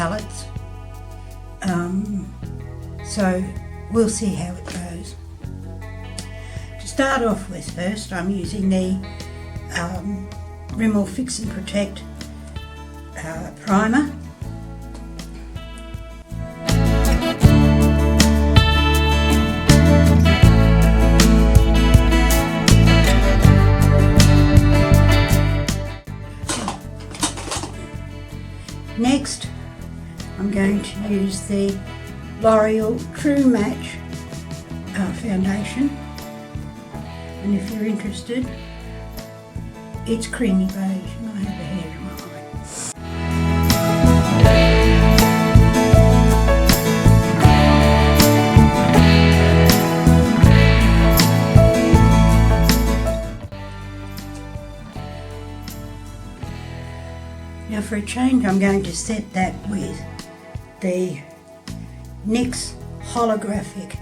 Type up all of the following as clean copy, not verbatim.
palettes. So we'll see how it goes. To start off with first, I'm using the Rimmel Fix and Protect primer. Next, I'm going to use the L'Oreal True Match foundation, and if you're interested, it's creamy beige and I have a hair in my eye. Now for a change, I'm going to set that with the NYX Holographic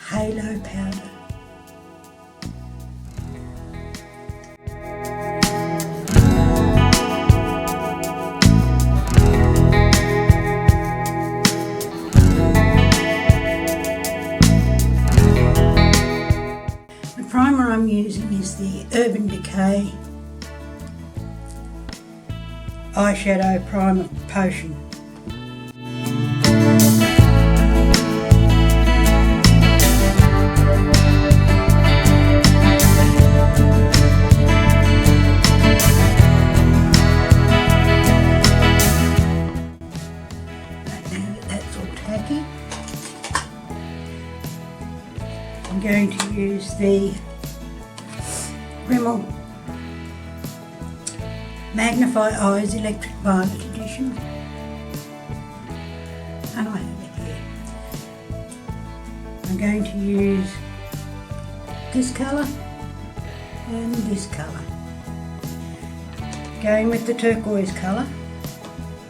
Halo powder. The primer I'm using is the Urban Decay Eyeshadow Primer Potion. I'm going to use the Rimmel Magnif'eyes Electric Violet Edition, and I have it here. I'm going to use this colour and this colour, going with the turquoise colour.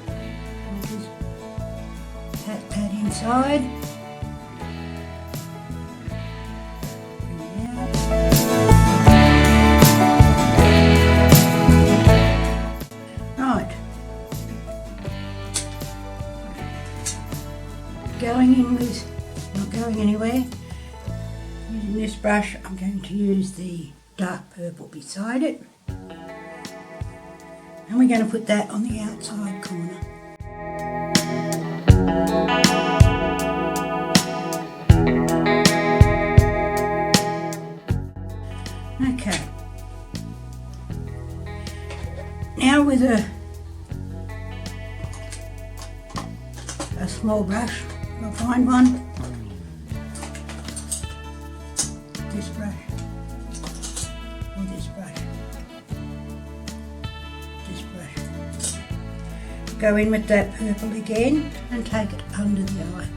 I'll just pat that inside. Going in with, not going anywhere, using this brush, I'm going to use the dark purple beside it, and we're going to put that on the outside corner. Okay, now with a small brush, I'll find one, this brush, or this brush, go in with that purple again and take it under the eye.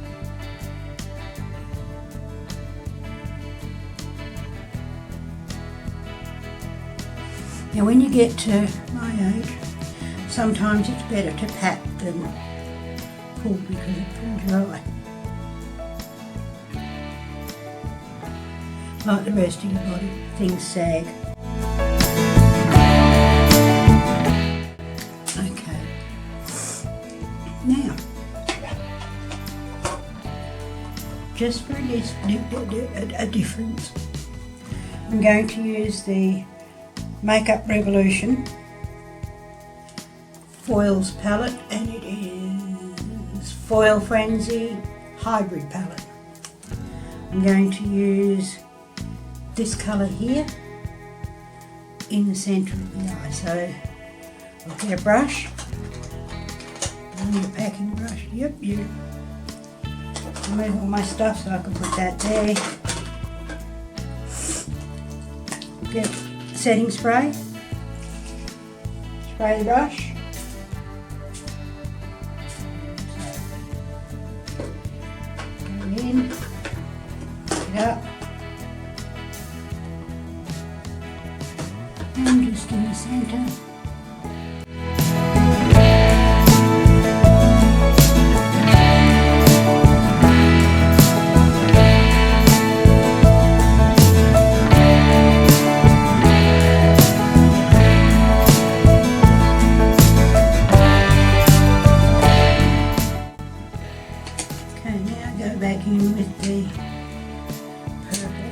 Now when you get to my age, sometimes it's better to pat than pull because it pulls your eye. Like the rest of your body, things sag. Okay. Now, just for a difference, I'm going to use the Makeup Revolution Foils palette, and it is Foil Frenzy Hybrid palette. I'm going to use this colour here in the centre of the eye. So I'll get a brush, a packing brush, yep, you remove all my stuff so I can put that there. Get setting spray, spray the brush. Go in, pick it up, and just in the centre. Okay, now go back in with the purple.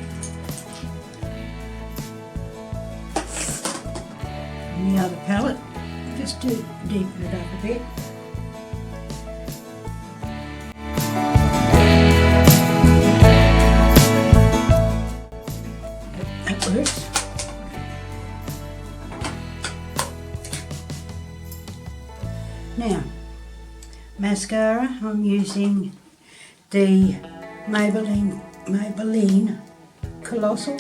And the other palette, just to deepen it up a bit. That works. Now, mascara, I'm using the Maybelline Colossal.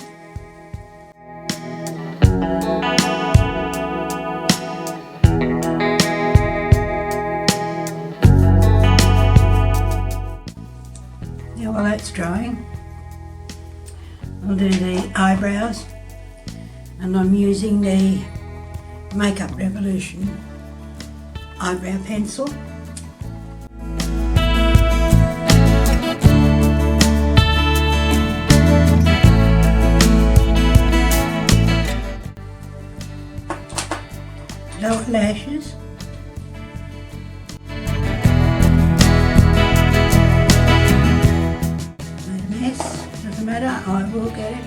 Now while that's drying, I'll do the eyebrows, and I'm using the Makeup Revolution eyebrow pencil. Lower lashes. Made a mess, doesn't matter, I will get it.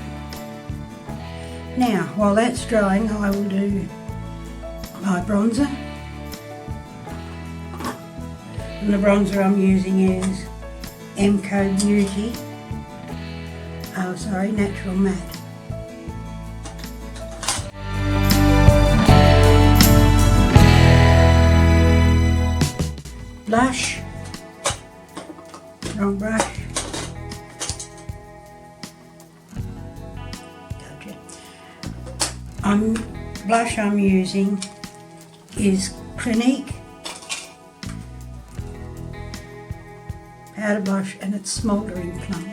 Now, while that's drying, I will do my bronzer. And the bronzer I'm using is MCoBeauty, Natural Matte. Blush, wrong brush. Gotcha. Blush I'm using is Clinique powder blush, and it's Smoldering Plum.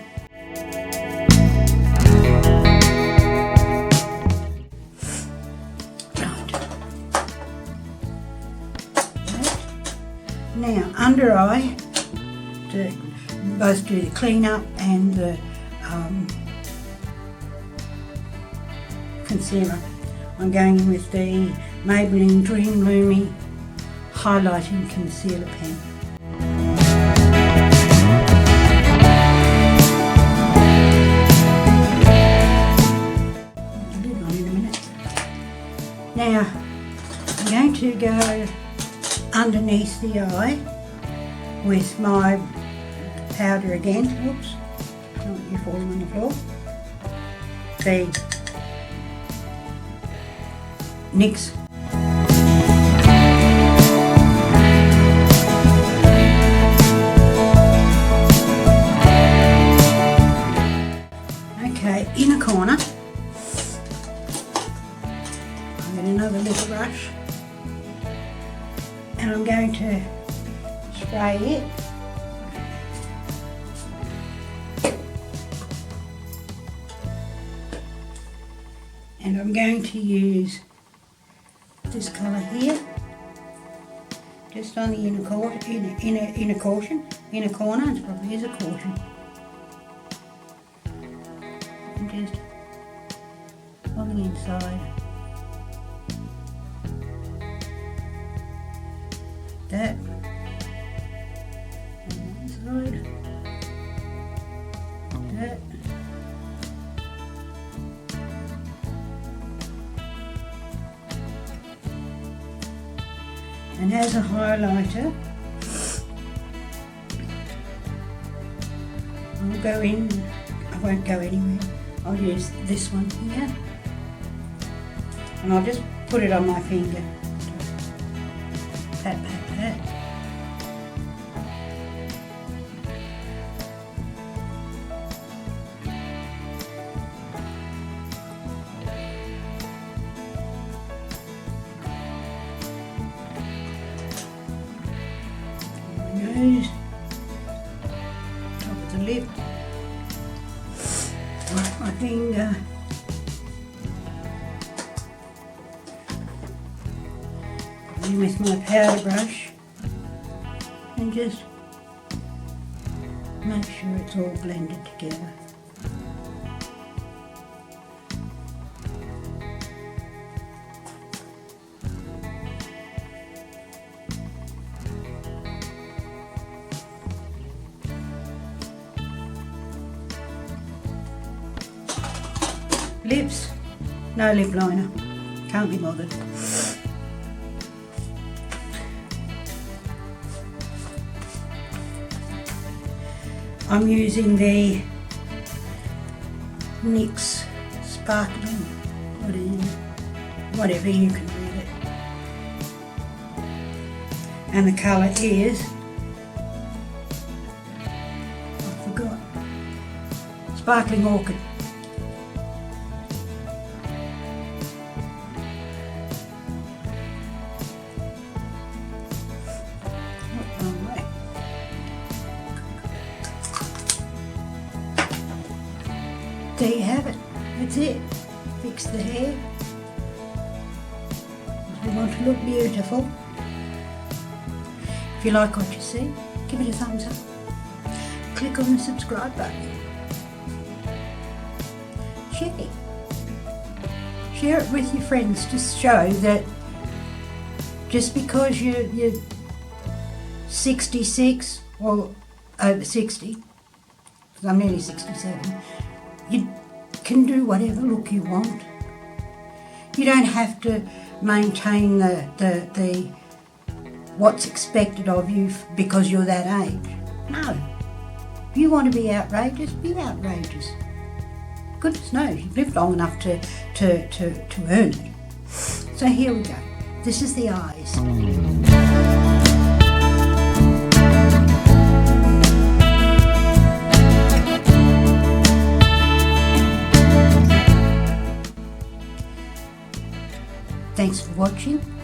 Now, under eye, both do the clean up and the concealer. I'm going in with the Maybelline Dream Lumi Highlighting Concealer Pen. Now, I'm going to go underneath the eye with my powder again. Whoops, don't want you falling on the floor. The NYX inner corner. I'll get another little brush and I'm going to spray it. And I'm going to use this colour here, just on the inner corner, it probably is a caution. And just on the inside. That. On one side. That. And as a highlighter, I'll go in, I won't go anywhere, I'll use this one here, and I'll just put it on my finger, pat, pat, pat. Nose, top of the lip, right, my finger, in with my powder brush and just make sure it's all blended together. Lips, no lip liner, can't be bothered. I'm using the NYX Sparkling, whatever you can read it. And the colour is, I forgot, Sparkling Orchid. There you have it. That's it. Fix the hair. If you want to look beautiful. If you like what you see, give it a thumbs up. Click on the subscribe button. Share it. Share it with your friends to show that just because you're 66 or over 60, because I'm nearly 67, you can do whatever look you want. You don't have to maintain the what's expected of you because you're that age. No. If you want to be outrageous, be outrageous. Goodness knows, you've lived long enough to earn it. So here we go. This is the eyes. Thanks for watching.